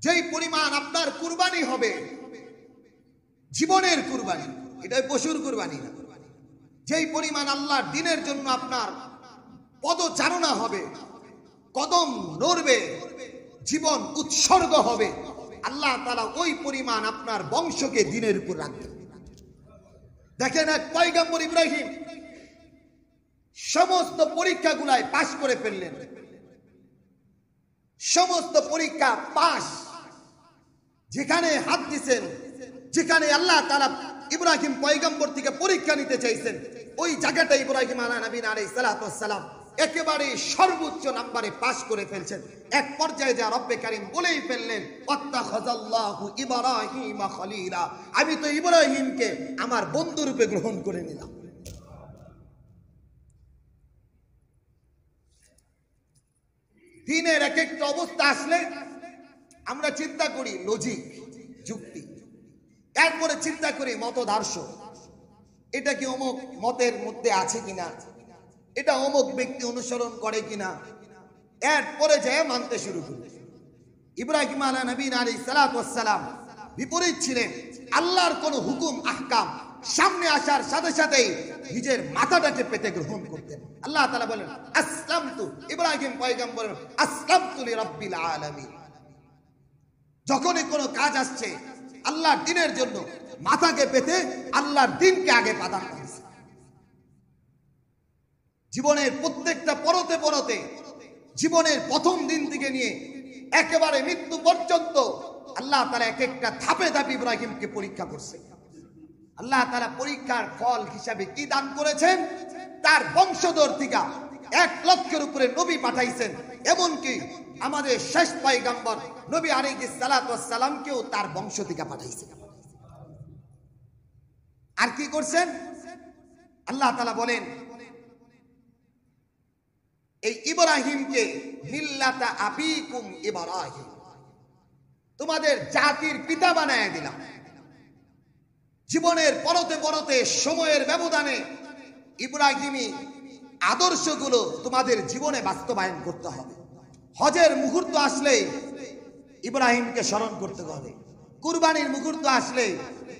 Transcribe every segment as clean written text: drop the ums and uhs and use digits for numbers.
যেই পরিমাণ আপনার কুরবানি হবে, জীবনের কুরবানি, এটা পশুর কুরবানি না, যেই পরিমাণ আল্লাহর দ্বীনের জন্য আপনার পদচারণা হবে, কদম নড়বে, জীবন উৎসর্গ হবে, আল্লাহ তাআলা ওই পরিমাণ আপনার বংশকে দ্বীনের উপর রাখবেন। দেখেন এক পয়গম্বর ইব্রাহিম সমস্ত পরীক্ষাগুলায় পাশ করে ফেললেন, সমস্ত পরীক্ষা পাশ। যেখানে হাত দিয়েছেন, যেখানে আল্লাহ তাআলা ইব্রাহিম পয়গম্বর থেকে পরীক্ষা নিতে চাইছেন, ওই জায়গাটা ইব্রাহিম আলাইহিস সালাম একেবারে সর্বোচ্চ নম্বরে পাশ করে ফেলছেন। এক পর্যায়ে যা রব্বে কারীম বলেই ফেললেন, ওয়াত্তাখাযাল্লাহু ইব্রাহিমা খলীলা, আমি তো ইব্রাহিমকে আমার বন্ধু রূপে গ্রহণ করে নিলাম। দিনের এক একটা অবস্থা আসলে আমরা চিন্তা করি লজিক, যুক্তি, এরপরে চিন্তা করি মতদার্শ, এটা কি অমুক মতের মধ্যে আছে কিনা, এটা অমুক ব্যক্তি অনুসরণ করে কিনা, এরপরে যায় মানতে শুরু করি। ইব্রাহিম আলাইহিস সালাম বিপরীত ছিলেন। আল্লাহর কোন হুকুম আহকাম সামনে আসার সাথে সাথেই নিজের মাথাটাকে পেতে গ্রহণ করতেন। আল্লাহ তাআলা বলেন আসলামতু, ইব্রাহিম পয়গম্বর আসলামতু লিরাব্বিল আলামিন। যখনই কোনো কাজ আসছে আল্লাহর দ্বীনের জন্য, মাথাকে পেতে আল্লাহর দ্বীনকে আগে প্রাধান্য দিয়েছে। জীবনের প্রত্যেকটা পরতে পরতে, জীবনের প্রথম দিন থেকে নিয়ে একেবারে মৃত্যু পর্যন্ত আল্লাহ তাআলা এক একটা ধাপে ধাপে ইব্রাহিমকে পরীক্ষা করছে। আল্লাহ তাআলা পরীক্ষার ফল হিসাবে কি দান করেছেন? তার বংশধর থেকে 1 লক্ষের উপরে নবী পাঠাইছেন, এমনকি আমাদের শেষ পয়গম্বর নবী আলাইহিস সালামকেও তার বংশ থেকে পাঠাইছেন। আর কি করছেন? আল্লাহ তাআলা বলেন এই ইব্রাহিমকে মিল্লাতা আবিকুম ইব্রাহিম, তোমাদের জাতির পিতা বানায় দিলাম। জীবনের পরতে পরতে সময়ের ব্যবধানে ইব্রাহিমী আদর্শগুলো তোমাদের জীবনে বাস্তবায়ন করতে হবে। হজের মুহূর্ত আসলে ইব্রাহিমকে স্মরণ করতে হবে, কুরবানির মুহূর্ত আসলে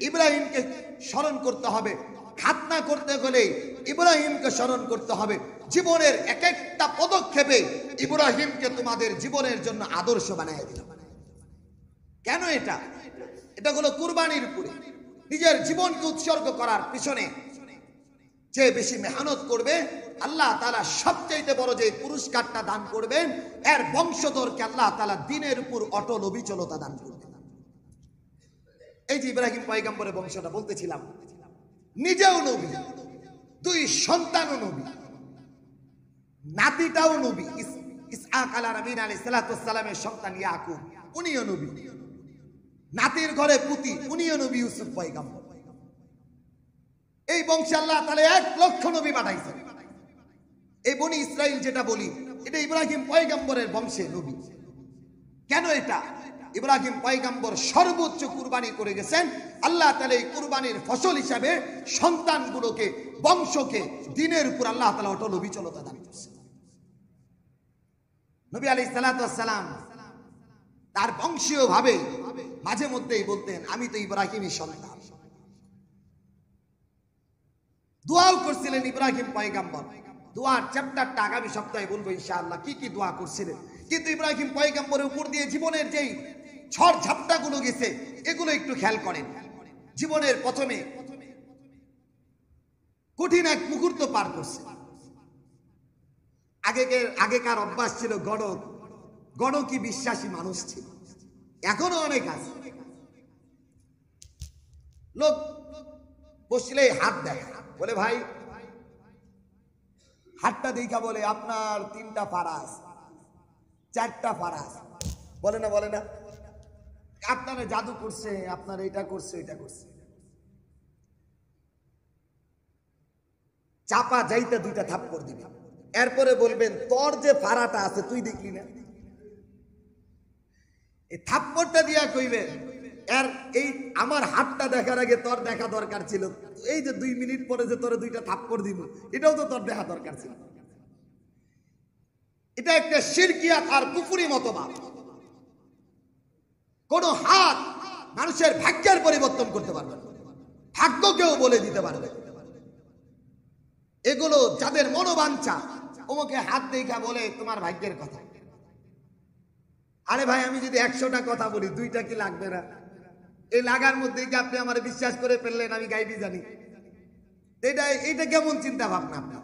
ইব্রাহিমকে স্মরণ করতে হবে, খাতনা করতে হলে ইব্রাহিমকে স্মরণ করতে হবে। জীবনের এক একটা পদক্ষেপে ইব্রাহিমকে তোমাদের জীবনের জন্য আদর্শ বানায় দিলাম। কেন এটা? এটা হলো কুরবানির উপরে নিজের জীবনকে উৎসর্গ করার পিছনে যে বেশি মেহনত করবে আল্লাহ তাআলা সবচেয়ে বড় যে পুরস্কারটা দান করবেন, এর বংশধরকে আল্লাহ তাআলা দ্বীনের উপর অটল অবিচলতা দান করবেন। এই যে ইব্রাহিম পয়গম্বরের বংশটা বলতেছিলাম, নিজেও নবী, 2 সন্তানও নবী, নাতিটাও নবী। ইসহাক আলাইহিস সালামের সন্তান ইয়াকুব, উনিও নবী। নাতির ঘরে পুতি, উনিও নবী ইউসুফ পয়গম্বর। এই বংশে আল্লাহ তাআলা 1 লক্ষ নবী পাঠাইছেন। এই বনি ইসরাইল যেটা বলি, এটা ইব্রাহিম পয়গম্বরের বংশে নবী। কেন এটা? ইব্রাহিম পয়গম্বর সর্বোচ্চ কুরবানি করে গেছেন। আল্লাহ তাআলা এই কুরবানির ফসল হিসাবে সন্তানগুলোকে, বংশকে দ্বীনের উপর আল্লাহ তাআলা অটল অবিচলতা দান করেছেন। নবী আলাইহিস সালাম তার বংশীয় ভাবে মাঝে মধ্যেই বলতেন, আমি তো ইব্রাহিমী সন্তান। দোয়াও করছিলেন ইব্রাহিম পয়গম্বর। দোয়ার চ্যাপ্টারটা আগামী সপ্তাহে বলবো ইনশাআল্লাহ কি কি দোয়া করছিলেন। কিন্তু ইব্রাহিম পয়গম্বরের উপর দিয়ে জীবনের যেই ঝড় ঝাপটা গুলো গেছে, এগুলো একটু খেয়াল করেন। জীবনের প্রথমে কঠিন এক মুহূর্ত পার করছে। আগেকার অভ্যাস ছিল গণকি বিশ্বাসী মানুষ ছিল, এখনো অনেক আছে। লোক বসলে হাত দেখা, বলে ভাই হাতটা দেখা, বলে আপনার 3টা ফারাস, 4টা ফারাস, বলে না আপনারা জাদু করছে, আপনার এটা করছে, এটা করছে। চাপা যাইতে 2টা থাপ্পড় দিবে, এরপরে বলবেন তোর যে ফারাটা আছে তুই দেখলি না। এই থাপ্পড়টা দিয়া কইবে এর এই আমার হাতটা দেখার আগে তোর দেখা দরকার ছিল, এই যে 2 মিনিট পরে যে তোরে 2টা থাপ্পড় দিব, এটাও তো তোর দেখা দরকার ছিল। এটা একটা শিরকিয়াত আর কুফরি মতবাদ। কোন হাত মানুষের ভাগ্যের পরিবর্তন করতে পারবে না, ভাগ্যকেও বলে দিতে পারবে। এগুলো যাদের মনোবাঞ্ছা, ওকে হাত দেখা বলে তোমার ভাগ্যের কথা। আরে ভাই, আমি যদি 100টা কথা বলি, 2টা কি লাগবে না? এই লাগার মধ্যে কি আপনি আমার বিশ্বাস করে ফেললেন আমি গাইবি জানি? এটা কেমন চিন্তা ভাবনা আপনার?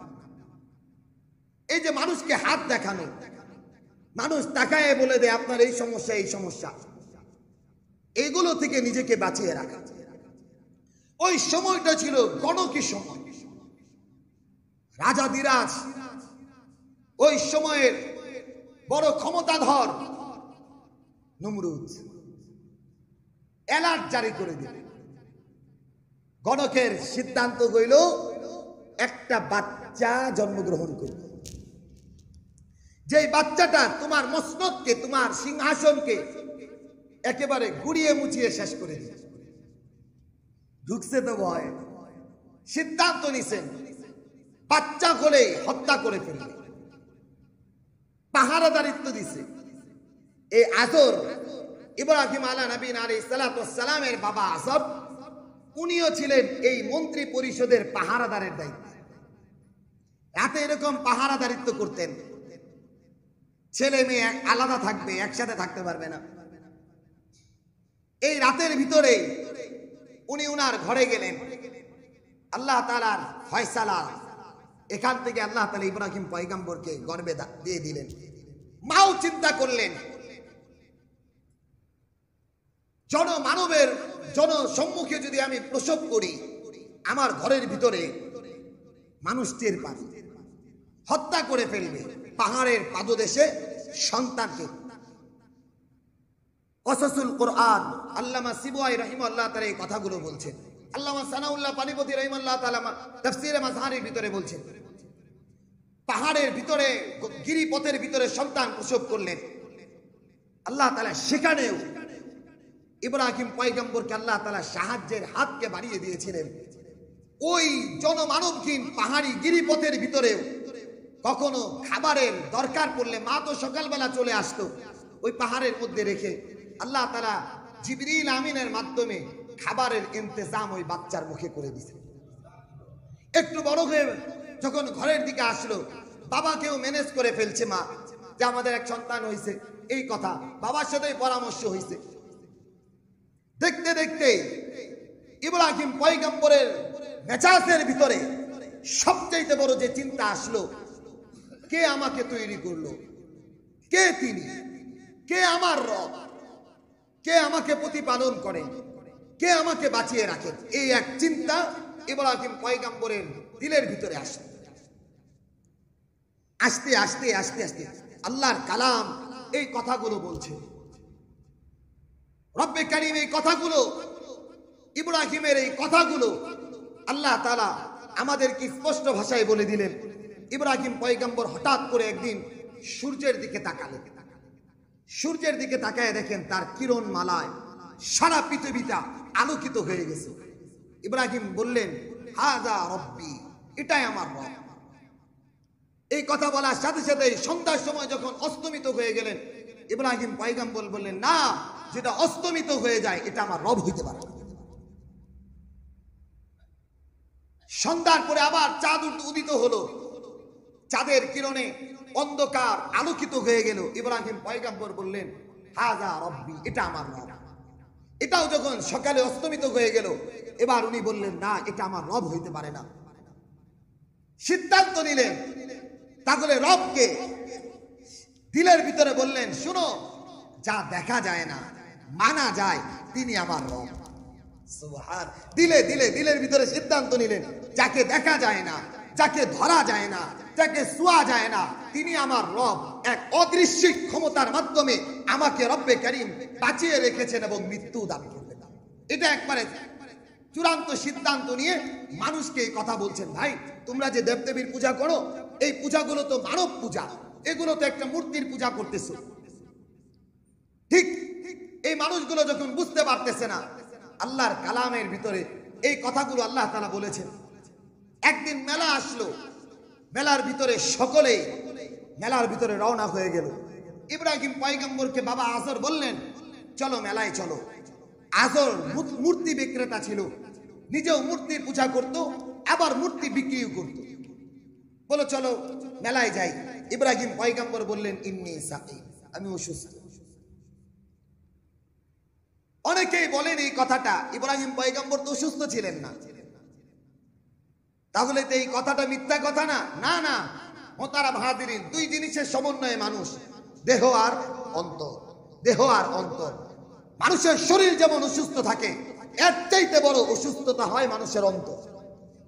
এই যে মানুষকে হাত দেখানো, মানুষ তাকায় বলে দেয় আপনার এই সমস্যা এই সমস্যা, এগুলো থেকে নিজেকে বাঁচিয়ে রাখা। ওই সময়টা ছিল গণকি সময়, রাজাদিরাজ ওই সময়ের বড় ক্ষমতাধর নমরুদ অ্যালার্ট জারি করে দিল। গণকের সিদ্ধান্ত হইল একটা বাচ্চা জন্মগ্রহণ করবে, যে বাচ্চাটা তোমার মসনদকে, তোমার সিংহাসনকে একেবারে গুড়িয়ে মুছিয়ে শেষ করে দিবে। ঢুকছে তো ভয়, সিদ্ধান্ত নিছেন বাচ্চা হলে হত্যা করে ফেলবে। পাহারাদারিত্ব দিছে। এই আজর ইব্রাহিম আলাইহিস সালামের বাবা আজর, উনিও ছিলেন এই মন্ত্রী পরিষদের পাহারাদারের দায়িত্বে। রাতে এরকম পাহারাদারিত্ব করতেন, ছেলে মেয়ে আলাদা থাকবে, একসাথে থাকতে পারবে না। এই রাতের ভিতরে উনি উনার ঘরে গেলেন। আল্লাহ তাআলার ফয়সালা, এখান থেকে আল্লাহ তাআলা ইব্রাহিম পয়গম্বরকে গর্ভে দিয়ে দিলেন। মাও চিন্তা করলেন, জনমানবের জনসম্মুখে যদি আমি প্রসব করি, আমার ঘরের ভিতরে মানুষ টের পাবে, হত্যা করে ফেলবে। পাহাড়ের পাদদেশে সন্তানকে। কসাসুল কোরআন আল্লামা সিবওয়াই রাহিমাহুল্লাহ তাআলা এই কথাগুলো বলছেন। আল্লামা সানাউল্লাহ পানিপতি রাহিমাহুল্লাহ তাআলা তাফসীরে মাযহারের ভিতরে বলছেন, পাহাড়ের ভিতরে গিরিপথের ভিতরে সন্তান প্রসব করলেন। আল্লাহ তাআলা সেখানেও ইব্রাহিম পয়গম্বরকে আল্লাহ তাআলা সাহায্যের হাতকে বাড়িয়ে দিয়েছিলেন। ওই জনমানবহীন পাহাড়ি গিরিপথের ভিতরেও কখনো খাবারের দরকার পড়লে মা তো সকালবেলা চলে আসতো, ওই পাহাড়ের মধ্যে রেখে আল্লাহ তাআলা জিবরিল আমিনের মাধ্যমে খাবারের ইন্তজাম ওই বাচ্চার মুখে করে দিয়েছে। একটু বড় হয়ে যখন ঘরের দিকে আসলো, বাবাকেও ম্যানেজ করে ফেলছে মা, যে আমাদের এক সন্তান হয়েছে, এই কথা বাবার সাথেই পরামর্শ হয়েছে। দেখতে দেখতে ইব্রাহিম পয়গম্বরের মেজাজের ভিতরে সবচেয়ে বড় যে চিন্তা আসলো, কে আমাকে তৈরি করলো, কে তিনি, কে আমার রব, কে আমাকে প্রতিপালন করেন, কে আমাকে বাঁচিয়ে রাখেন। এই এক চিন্তা ইব্রাহিম পয়গম্বরের দিলের ভিতরে আসে। আস্তে আস্তে আস্তে আস্তে আল্লাহর কালাম এই কথাগুলো বলছে। রব্বে কারীম এই কথাগুলো, ইব্রাহিমের এই কথাগুলো আল্লাহ তাআলা আমাদেরকে স্পষ্ট ভাষায় বলে দিলেন। ইব্রাহিম পয়গম্বর হঠাৎ করে একদিন সূর্যের দিকে তাকালেন। সূর্যের দিকে তাকায় দেখেন তার কিরণ মালায় সারা পৃথিবীটা আলোকিত হয়ে গেছে। ইব্রাহিম বললেন, হাযা রব্বি, এটাই আমার রব। এই কথা বলার সাথে সাথে সন্ধ্যার সময় যখন অস্তমিত হয়ে গেলেন, ইব্রাহিম পয়গম্বর বললেন, না, যেটা অস্তমিত হয়ে যায় এটা আমার রব হইতে পারে না। সন্ধ্যার পরে আবার চাঁদ উদিত হলো, চাঁদের কিরণে অন্ধকার আলোকিত হয়ে গেল। ইব্রাহিম পয়গম্বর বললেন, হাযা রব্বি, এটা আমার রব। এটাও যখন সকালে অস্তমিত হয়ে গেল, এবার উনি বললেন, না, এটা আমার রব হইতে পারে না। সিদ্ধান্ত নিলেন, তাহলে রবকে দিলের ভিতরে বললেন, শুনো, যা দেখা যায় না, মানা যায়, তিনি আমার রব। সুবহান। দিলের ভিতরে সিদ্ধান্ত নিলেন, যাকে দেখা যায় না, যাকে ধরা যায় না, যাকে ছোঁয়া যায় না, তিনি আমার রব। এক অদৃশ্য ক্ষমতার মাধ্যমে আমাকে রব্বে কারীম বাঁচিয়ে রেখেছেন এবং মৃত্যু দান করবেন। এটা একবারে চূড়ান্ত সিদ্ধান্ত নিয়ে মানুষকে এই কথা বলছেন, ভাই তোমরা যে দেবদেবীর পূজা করো, এই পূজাগুলো তো মানব পূজা, এগুলো তো একটা মূর্তির পূজা করতেছো। ঠিক এই মানুষগুলো যখন বুঝতে পারতেছে না আল্লাহর কালামের ভিতরে এই কথাগুলো আল্লাহ তাআলা বলেছেন, একদিন মেলা আসলো, মেলার ভিতরে সকলেই মেলার ভিতরে রওনা হয়ে গেল। ইব্রাহিম পয়গম্বরকে বাবা আজর বললেন, চলো মেলায় চলো। আজর মূর্তি বিক্রেতা ছিল, নিজেও মূর্তির পূজা করত, আবার মূর্তি বিক্রিও করত। বলো চলো মেলায় যাই। ইব্রাহিম পয়গম্বর বললেন ইন্নী সাকিম, আমি অসুস্থ। অনেকেই বলেন এই কথাটা ইব্রাহিম পয়গম্বর তো অসুস্থ ছিলেন না, তাহলে তো এই কথাটা মিথ্যা কথা না? না না মোহতারাম হাজিরিন, দুই জিনিসের সমন্বয়ে মানুষ, দেহ আর অন্তর। দেহ আর অন্তর। মানুষের শরীর যেমন অসুস্থ থাকে, এর চাইতে বড় অসুস্থতা হয় মানুষের অন্তর।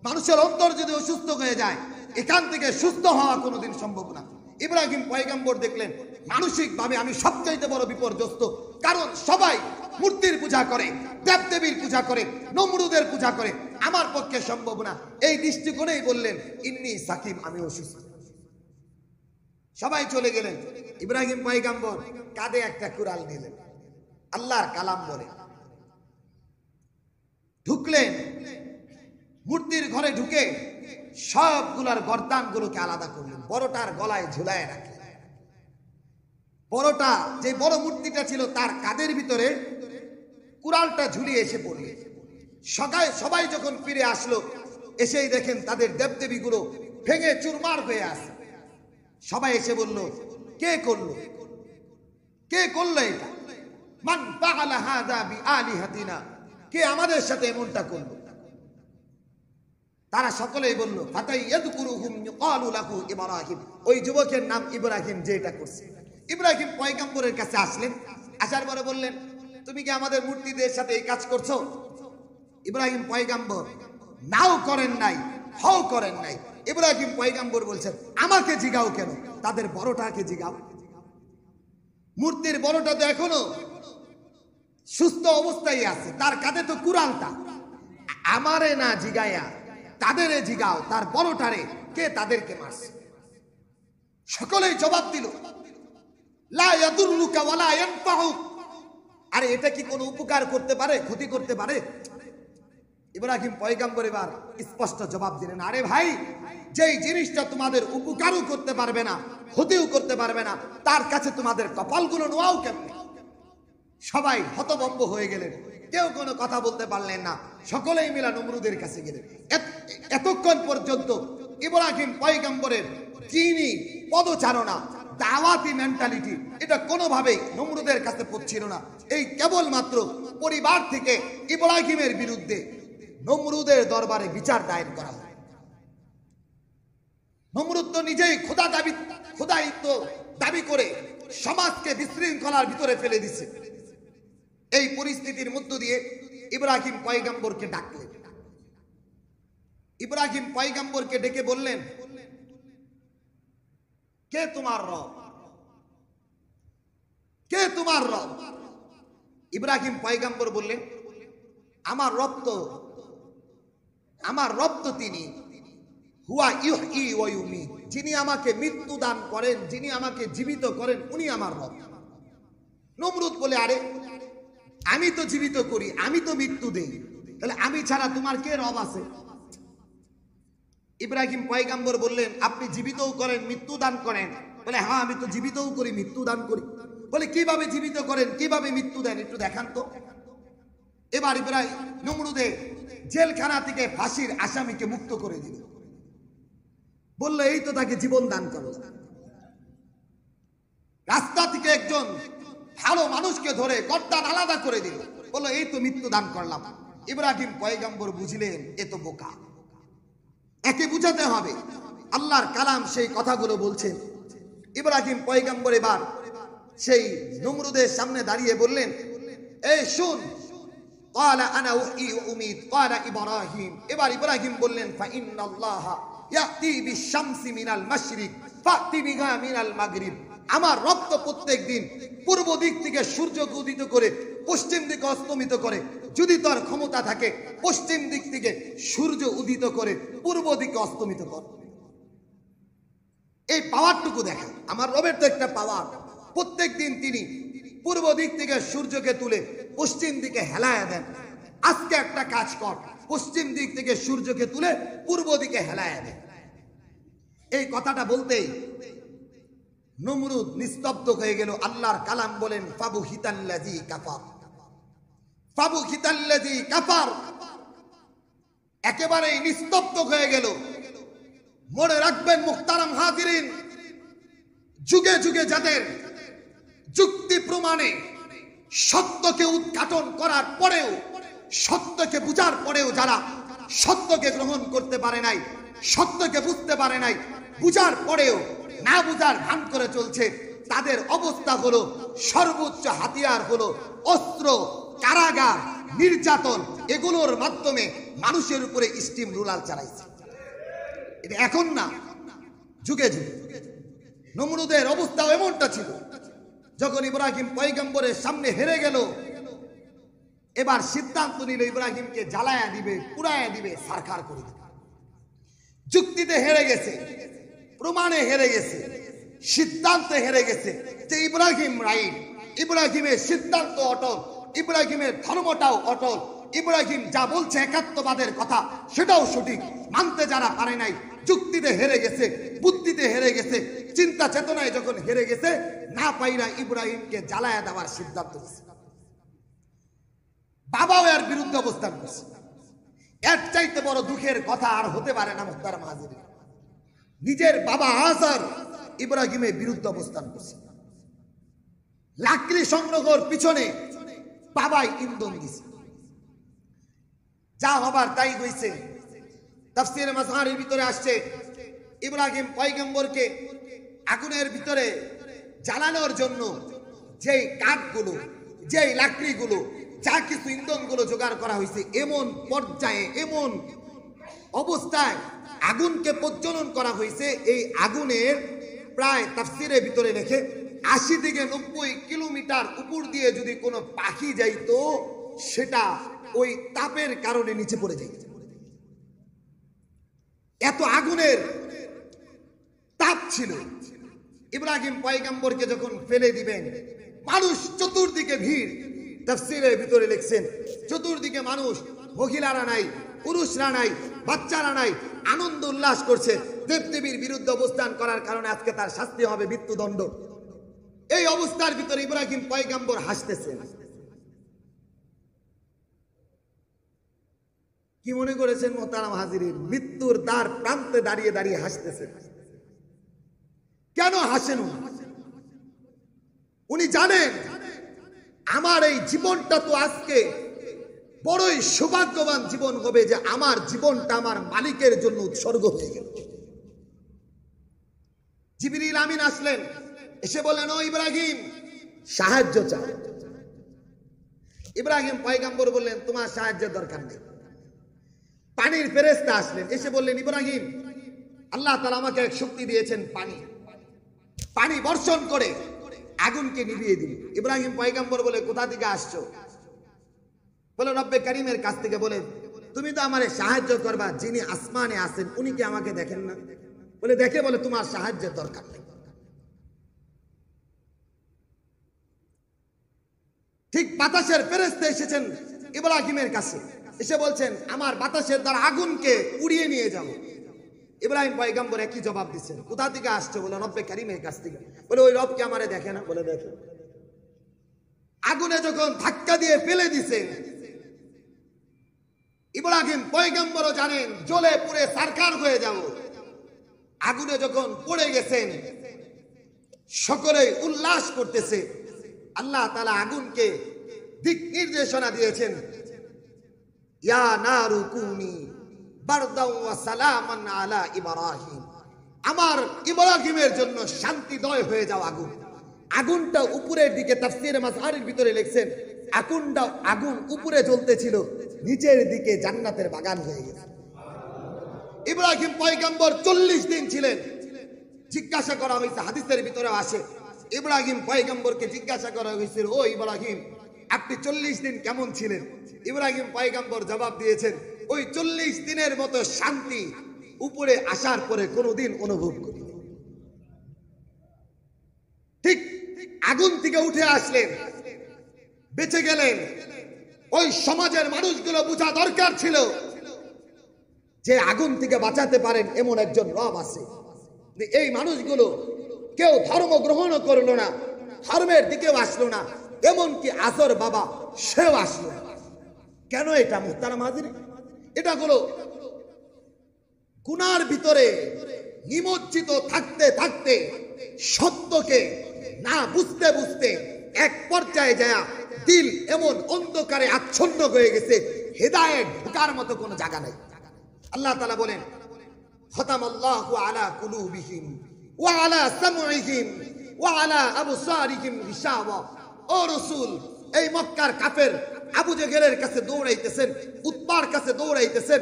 মানুষের অন্তর যদি অসুস্থ হয়ে যায়, এখান থেকে সুস্থ হওয়া কোনোদিন সম্ভব না। ইব্রাহিম পয়গম্বর দেখলেন মানসিক ভাবে আমি সবচাইতে বড় বিপর্যস্ত, কারণ সবাই মূর্তির পূজা করে, দেবদেবীর পূজা করে, নমরুদের পূজা করে, আমার পক্ষে সম্ভব না। এই দৃষ্টিকোণেই বললেন ইন্নী সাকিম, আমি অসুস্থ। সবাই চলে গেলেন। ইব্রাহিম পয়গম্বর কাঁধে একটা কুড়াল নিলেন, আল্লাহর কালাম বলে ঢুকলেন। মূর্তির ঘরে ঢুকে সবগুলার গর্দানগুলোকে আলাদা করলেন, বড়টার গলায় ঝুলায় রাখলেন। বড়টা যে বড় মূর্তিটা ছিল তার কাঁধের ভিতরে কুড়ালটা ঝুলিয়ে এসে পড়ল। সবাই যখন ফিরে আসলো, এসেই দেখেন তাদের দেবদেবীগুলো ভেঙে চুরমার হয়ে আসে। সবাই এসে বলল কে করলো, কে করলো এটা? মান ফাআলা হাযা বিআলিহাতিনা, কে আমাদের সাথে এমনটা করলো? তারা সকলেই বলল ফাতাইয়াযকুরুহুম ইউকালু লাহু ইব্রাহিম, ওই যুবকের নাম ইব্রাহিম, যে এটা করছে। ইব্রাহিম পয়গম্বরের কাছে আসলেন, আসার পরে বললেন তুমি কি আমাদের মূর্তিদের সাথে এই কাজ করছো? ইব্রাহিম পয়গম্বর নাও করেন নাই, হও করেন নাই। ইব্রাহিম পয়গম্বর বলছেন আমাকে জিগাও কেন, তাদের বড়টাকে জিগাও। মূর্তির বড়টা তো এখনো সুস্থ অবস্থায় আছে, তার কাঁধে তো কুড়ালটা। আমারে না জিগায়া তাদেরে জিগাও, তার বড়টারে, কে তাদেরকে মারছে? সকলেই জবাব দিল লা ইয়াদুররুকা ওয়ালা ইয়ানফাউক, আরে এটা কি কোনো উপকার করতে পারে, ক্ষতি করতে পারে? ইব্রাহিম পয়গম্বর এবার স্পষ্ট জবাব দিলেন, আরে ভাই, যেই জিনিসটা তোমাদের উপকারও করতে পারবে না, ক্ষতিও করতে পারবে না, তার কাছে তোমাদের কপালগুলো নোয়াও কেমন? সবাই হতভম্ব হয়ে গেলেন, কেউ কোনো কথা বলতে পারলেন না। সকলেই মিলা নমরুদের কাছে গেলেন। এতক্ষণ পর্যন্ত ইব্রাহিম পয়গম্বরের যিনি পদচারণা, দাওয়াতি মেন্টালিটি, এটা কোনোভাবেই নমরুদের কাছে পৌঁছিল না। এই কেবলমাত্র পরিবার থেকে ইব্রাহিমের বিরুদ্ধে নমরুদের দরবারে বিচার দায়ের করা হয়। নমরুদ তো নিজেই খোদায়িত্ব দাবি করে সমাজকে বিশৃঙ্খলার ভিতরে ফেলে দিছে। এই পরিস্থিতির মধ্য দিয়ে ইব্রাহিম পয়গম্বরকে ডাকলেন। ইব্রাহিম পয়গম্বরকে ডেকে বললেন কে তোমার রব, কে তোমার রব? ইব্রাহিম পয়গম্বর বললেন আমার রব তো তিনি, হুয়া ইউহয়ী ওয়া ইউমীত, যিনি আমাকে মৃত্যু দান করেন, যিনি আমাকে জীবিত করেন, উনি আমার রব। নমরুদ বলে আরে আমি তো জীবিত করি, আমি তো মৃত্যু দেই, তাহলে আমি ছাড়া তোমার কে রব আছে? ইব্রাহিম পয়গম্বর বললেন আপনি জীবিতও করেন, মৃত্যু দান করেন? বলে হ্যাঁ, আমি তো জীবিতও করি, মৃত্যু দান করি। বলে কিভাবে জীবিত করেন, কিভাবে মৃত্যু দেন, একটু দেখান তো। এবার ইব্রাহিম নমরুদে জেলখানা থেকে ফাঁসির আসামিকে মুক্ত করে দিল। বললো এই তো তাকে জীবন দান করো। রাস্তা থেকে একজন ভালো মানুষকে ধরে গর্দান আলাদা করে দিল, বললো এই তো মৃত্যু দান করলাম। ইব্রাহিম পয়গম্বর বুঝলেন এ তো বোকা, একে বুঝাতে হবে। আল্লাহর কালাম সেই কথাগুলো বলছে। ইব্রাহিম পয়গম্বর এবার সেই নমরুদের সামনে দাঁড়িয়ে বললেন এই শুন, ক্বালা আনা উহয়ী ওয়া উমীত ক্বালা ইব্রাহিম। এবার ইব্রাহিম বললেন ফাইন্নাল্লাহা ইয়াতি বিশ-শামসি মিনাল মাশরিক ফাতি বিহা মিনাল মাগরিব, আমার রব তো প্রত্যেকদিন পূর্ব দিক থেকে সূর্যকে উদিত করে পশ্চিম দিকে অস্তমিত করে। যদি তার ক্ষমতা থাকে পশ্চিম দিক থেকে সূর্য উদিত করে পূর্ব দিকে অস্তমিত করে। এই পাওয়ারটুকু দেখা, আমার রবের তো একটা পাওয়ার, প্রত্যেকদিন তিনি পূর্ব দিক থেকে সূর্যকে তুলে পশ্চিম দিকে হেলায়া দেন। আজকে একটা কাজ কর, পশ্চিম দিক থেকে সূর্যকে তুলে পূর্ব দিকে হেলায়া দেন। এই কথাটা বলতেই নমরুদ নিস্তব্ধ হয়ে গেল। আল্লাহর কালাম বলেন ফাবুহিতাল্লাযী কাফার, ফাবুহিতাল্লাযী কাফার, একেবারেই নিস্তব্ধ হয়ে গেল। মনে রাখবেন মুহতারাম হাজিরিন, যুগে যুগে যাদের যুক্তি প্রমাণে সত্যকে উদ্ঘাটন করার পরেও, সত্যকে বুঝার পরেও যারা সত্যকে গ্রহণ করতে পারে নাই, সত্যকে বুঝতে পারে নাই, বুঝার পরেও না বুঝার ভান করে চলছে, তাদের অবস্থা হলো সর্বোচ্চ হাতিয়ার হলো অস্ত্র, কারাগার, নির্যাতন, এগুলোর মাধ্যমে মানুষের উপরে স্টিম রুলার চালাইছে। এটা এখন না, যুগে যুগে। নমরুদের অবস্থাও এমনটা ছিল। যখন ইব্রাহিম পয়গম্বরের সামনে হেরে গেল, এবার সিদ্ধান্ত নিল ইব্রাহিমকে জ্বালায়া দিবে, পুড়ায়া দিবে, সারখার করে দিবে। যুক্তিতে হেরে গেছে, প্রমাণে হেরে গেছে, সিদ্ধান্তে হেরে গেছে যে ইব্রাহিম রাইট, ইব্রাহিমের সিদ্ধান্ত অটল, ইব্রাহিমের ধর্মটাও অটল, ইব্রাহিম যা বলছে একাত্মবাদের কথা সেটাও সঠিক। মানতে যারা পারে নাই, যুক্তিতে হেরে গেছে, বুদ্ধিতে হেরে গেছে, চিন্তা চেতনায় যখন হেরে গেছে, না পাইরা ইব্রাহিমকে জ্বালায়া দেওয়ার সিদ্ধান্ত নিয়েছে। বাবাও এর বিরুদ্ধে অবস্থান করছে। এর চাইতে বড় দুঃখের কথা আর হতে পারে না মুহতারাম হাজিরিন। নিজের বাবা আজার ইব্রাহিমের বিরুদ্ধে অবস্থান করছে। লাকড়ি সংগ্রহের পিছনে বাবাই ইন্ধন দিছে। যা হবার তাই হইছে। তাফসীরে মাযহারের ভিতরে আসছে, ইব্রাহিম পয়গম্বরকে আগুনের ভিতরে জ্বালানোর জন্য যেই কাঠগুলো, যেই লাকড়িগুলো, যা কিছু ইন্ধনগুলো জোগাড় করা হয়েছে, এমন পর্যায়ে, এমন অবস্থায় আগুনকে প্রজ্বলন করা হয়েছে, এই আগুনের প্রায় তাফসীরের ভিতরে লেখে 80 থেকে 90 কিলোমিটার উপর দিয়ে যদি কোনো পাখি যাইতো, সেটা ওই তাপের কারণে নিচে পড়ে যাইত। এত আগুনের তাপ ছিল। ইব্রাহিম পয়গম্বরকে যখন ফেলে দিবেন, মানুষ চতুর্দিকে ভিড়। তাফসীরের ভিতরে লিখছেন চতুর্দিকে মানুষ, মহিলারা নাই, পুরুষরা নাই, বাচ্চারা নাই, আনন্দ উল্লাস করছে। দেবদেবীর বিরুদ্ধে অবস্থান করার কারণে আজকে তার শাস্তি হবে মৃত্যুদণ্ড। এই অবস্থার ভিতরে ইব্রাহিম পয়গম্বর হাসতেছেন। কি মনে করেছেন মুহতারাম হাজিরিন? মৃত্যুর দ্বার প্রান্তে দাঁড়িয়ে দাঁড়িয়ে হাসতেছেন। কেন হাসেন? উনি জানেন আমার এই জীবনটা তো আজকে বড়ই সৌভাগ্যবান জীবন হবে, যে আমার জীবনটা আমার মালিকের জন্য উৎসর্গ হয়ে গেল। জিবরিল আমিন আসলেন, এসে বললেন, ও ইব্রাহিম, সাহায্য চাও। ইব্রাহিম পয়গম্বর বললেন, তোমার সাহায্যের দরকার নেই। পানির ফেরেশতা আসলেন, এসে বললেন, ইব্রাহিম, আল্লাহ তাআলা আমাকে এক শক্তি দিয়েছেন, পানি, পানি বর্ষণ করে আগুনকে নিভিয়ে দিন। ইব্রাহিম পয়গম্বর বলে, কোথা থেকে আসছো? বলে, রব্বে কারীমের কাছ থেকে। বলে, তুমি তো আমারে সাহায্য করবা, যিনি আসমানে আছেন উনি কি আমাকে দেখেন না? বলে, দেখে। বলে, তোমার সাহায্যের দরকার নেই। ঠিক বাতাসের ফেরেশতা এসেছেন ইব্রাহিমের কাছে, এসে বলছেন, আমার বাতাসের দ্বারা আগুনকে উড়িয়ে নিয়ে যাবো। ইব্রাহিম পয়গম্বর একই জবাব দিচ্ছেন, কোথা থেকে আসছো? বলে, রব্বে কারীমের কাছ থেকে। বলে, ওই রব কি আমারে দেখে না? বলে, দেখে। আগুনে যখন ধাক্কা দিয়ে ফেলে দিছে, ইব্রাহিম পয়গম্বরও জানেন জ্বলে পুড়ে ছারখার হয়ে যাব। আগুনে যখন পড়ে গেছেন, সকলেই উল্লাস করতেছে। আল্লাহ তাআলা আগুনকে দিক নির্দেশনা দিয়েছেন, ইয়া নারু কুনি বারদাও ওয়া সালামান আলা ইব্রাহিম। আমার ইব্রাহিমের জন্য শান্তিদয় হয়ে যাও আগুন। আগুনটা উপরের দিকে, তাফসীরে মাযহারের ভিতরে লিখছেন, আগুন উপরে জ্বলতেছিল, নিচের দিকে জান্নাতের বাগান হয়ে গেছে। ইব্রাহিম পয়গম্বর 40 দিন ছিলেন। জিজ্ঞাসা করা হয়েছে, হাদিসের ভিতরে আসে, ইব্রাহিম পয়গম্বরকে জিজ্ঞাসা করা হয়েছিল, ও ইব্রাহিম, আপনি 40 দিন কেমন ছিলেন? ইব্রাহিম পয়গম্বর জবাব দিয়েছেন, ওই 40 দিনের মতো শান্তি উপরে আসার পরে কোনোদিন অনুভব করি। ঠিক আগুন থেকে উঠে আসলেন, বেঁচে গেলেন। ওই সমাজের মানুষগুলো বোঝা দরকার ছিল যে আগুন থেকে বাঁচাতে পারেন এমন একজন রব আছে। এই মানুষগুলো কেউ ধর্ম গ্রহণও করলো না, ধর্মের দিকেও আসলো না, এমনকি আজর বাবা সেও আসলো না। কেন এটা মুহতারাম হাজিরিন? এটা হলো গুনার ভিতরে নিমজ্জিত থাকতে থাকতে সত্যকে না বুঝতে বুঝতে এক পর্যায়ে যায় দিল এমন অন্ধকারে আচ্ছন্ন হয়ে গেছে, হেদায়েত ঢোকার মতো কোনো জায়গা নাই। আল্লাহ তাআলা বলেন, খতামাল্লাহু আলা কুলুবিহিম ওয়া আলা সামঈহিম ওয়া আলা আবসারিহিম গিশাওয়া। ও রাসূল, এই মক্কার কাফের আবু জেহেলের কাছে দৌড়াইতেছেন, উতবার কাছে দৌড়াইতেছেন,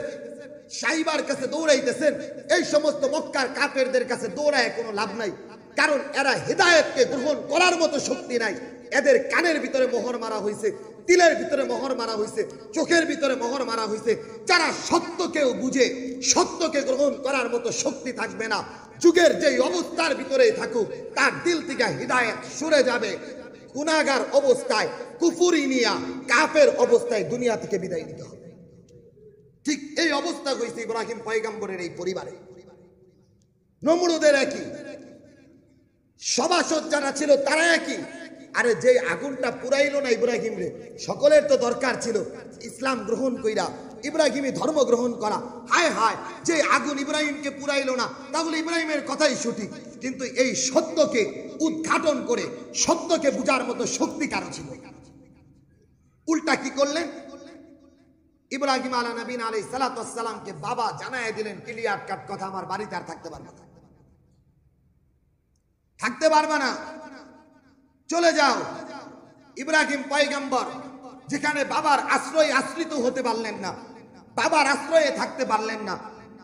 সাইবার কাছে দৌড়াইতেছেন, এই সমস্ত মক্কার কাফেরদের কাছে দৌড়ায় কোনো লাভ নাই। কারণ এরা হেদায়েতকে গ্রহণ করার মতো শক্তি নাই। এদের কানের ভিতরে মোহর মারা হয়েছে, দিলের ভিতরে মোহর মারা হয়েছে, চোখের ভিতরে মোহর মারা হয়েছে। যারা সত্যকেও বুঝে সত্যকে গ্রহণ করার মতো শক্তি থাকবে না, যুগের যেই অবস্থার ভিতরেই থাকুক তার দিল থেকে হিদায়াত সরে যাবে। গুনাহগার অবস্থায়, কুফরি নিয়া কাফের অবস্থায় দুনিয়া থেকে বিদায় নিতে হবে। ঠিক এই অবস্থা হয়েছে ইব্রাহিম পয়গম্বরের এই পরিবারে। নমরুদের একই, সভাসদ যারা ছিল তারা একই। আরে যে আগুনটা পুরাইলো না ইব্রাহিম রে, সকলের তো দরকার ছিল ইসলাম গ্রহণ কইরা ইব্রাহিমী ধর্ম গ্রহণ করা। হায় হায়, যে আগুন ইব্রাহিমকে পুরাইলো না, তাহলে ইব্রাহিমের কথাই সঠিক। কিন্তু এই সত্যকে উদ্ঘাটন করে সত্যকে বুঝার মতো শক্তি কারো ছিল? উল্টা কি করলেন? ইব্রাহিম আলা নবীন আলাইহিস সালাতু ওয়াস সালামকে বাবা জানায় দিলেন ক্লিয়ার কাট কথা, আমার বাড়িতে আর থাকতে পারবে না, থাকতে পারবে না, চলে যাও। ইব্রাহিম পয়গম্বর যেখানে বাবার আশ্রয় আশ্রিত হতে পারলেন না, বাবার আশ্রয়ে থাকতে পারলেন না,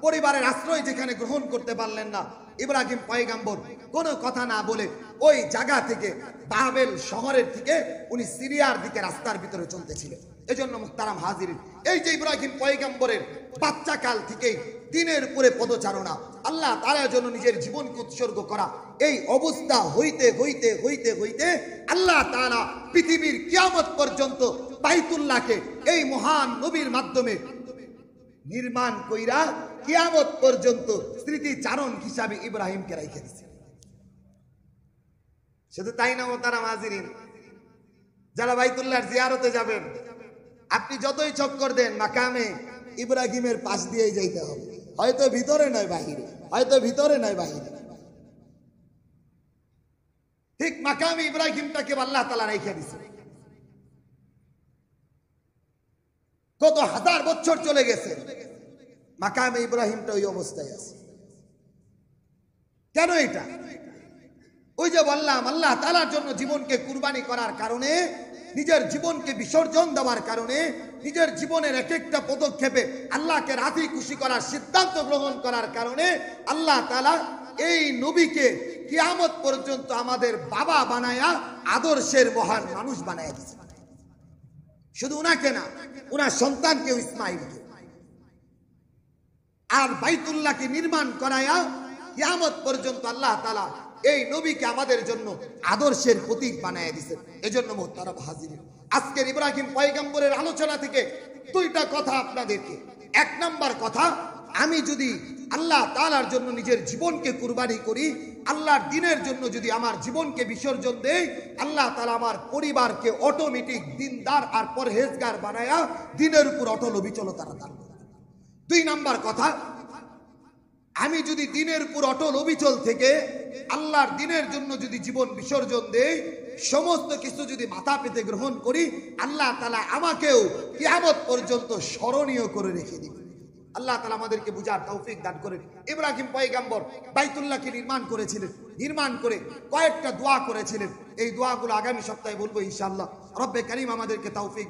পরিবারের আশ্রয় যেখানে গ্রহণ করতে পারলেন না, ইব্রাহিম পয়গম্বর কোনো কথা না বলে ওই জায়গা থেকে বাবেল শহরের থেকে উনি সিরিয়ার দিকে রাস্তার ভিতরে চলতেছিলেন। এজন্য মুহতারাম হাজিরিন, এই যে ইব্রাহিম পয়গম্বরের বাচ্চা কাল থেকেই দিনের উপরে পদচারণা, আল্লাহ তাআলার জন্য নিজের জীবনকে উৎসর্গ করা, এই অবস্থা হইতে হইতে হইতে হইতে আল্লাহ তাআলা পৃথিবীর কিয়ামত পর্যন্ত বাইতুল্লাহকে এই মহান নবীর মাধ্যমে নির্মাণ কইরা কিয়ামত পর্যন্ত স্মৃতিচারণ হিসাবে ইব্রাহিমকে রাইখে দিয়েছে। শুধু তাই না মুহতারাম হাজিরিন, যারা বাইতুল্লাহর জিয়ারতে যাবেন, আপনি যতই চক্কর দেন মাকামে ইব্রাহিমের পাশ দিয়েই যাইতে হবে। হয়তো ভিতরে নয় বাহিরে, হয়তো ভিতরে নয় বাহিরে। ঠিক মাকামে ইব্রাহিমটাকে আল্লাহ তাআলা রাইখে দিয়েছে। কত হাজার বছর চলে গেছে, মাকামে ইব্রাহিমটা ওই অবস্থায় আছে। কেন এটা? ওই যে বললাম, আল্লাহ তাআলার জন্য জীবনকে কুরবানি করার কারণে, নিজের জীবনকে বিসর্জন দেওয়ার কারণে, নিজের জীবনের এক একটা পদক্ষেপে আল্লাহকে রাজি খুশি করার সিদ্ধান্ত গ্রহণ করার কারণে আল্লাহ তাআলা এই নবীকে কিয়ামত পর্যন্ত আমাদের বাবা বানায়া আদর্শের মহান মানুষ বানায়া দিয়েছে। শুধু উনাকে না, উনার সন্তানকেও, ইসমাইলকে। আর বাইতুল্লাহকে নির্মাণ করায়া কিয়ামত পর্যন্ত আল্লাহ তাআলা এই নবীকে আমাদের জন্য আদর্শের প্রতীক বানায় দিয়েছেন। এজন্য মুহতারাম হাজিরিন, আজকের ইব্রাহিম পয়গম্বরের আলোচনা থেকে দুইটা কথা আপনাদেরকে। এক নাম্বার কথা, আমি যদি আল্লাহ তাআলার জন্য নিজের জীবনকে কুরবানি করি, আল্লাহর দ্বীনের জন্য যদি আমার জীবনকে বিসর্জন দেই, আল্লাহ তাআলা আমার পরিবারকে অটোমেটিক দিনদার আর পরহেজগার বানায়া দ্বীনের উপর অটল অবিচলতা দান করবে। দুই নাম্বার কথা, আমি যদি দ্বীনের উপর অটল অবিচল থেকে আল্লাহর দ্বীনের জন্য যদি জীবন বিসর্জন দেই, সমস্ত কিছু যদি মাথা পেতে গ্রহণ করি, আল্লাহ তাআলা আমাকেও কিয়ামত পর্যন্ত স্মরণীয় করে রেখে দিবেন। আল্লাহ তাআলা আমাদেরকে বুঝার তৌফিক দান করেন। ইব্রাহিম পয়গম্বর বাইতুল্লাহকে নির্মাণ করেছিলেন, নির্মাণ করে কয়েকটা দোয়া করেছিলেন। এই দোয়াগুলো আগামী সপ্তাহে বলবো ইনশাআল্লাহ। রব্বে কারীম আমাদেরকে তৌফিক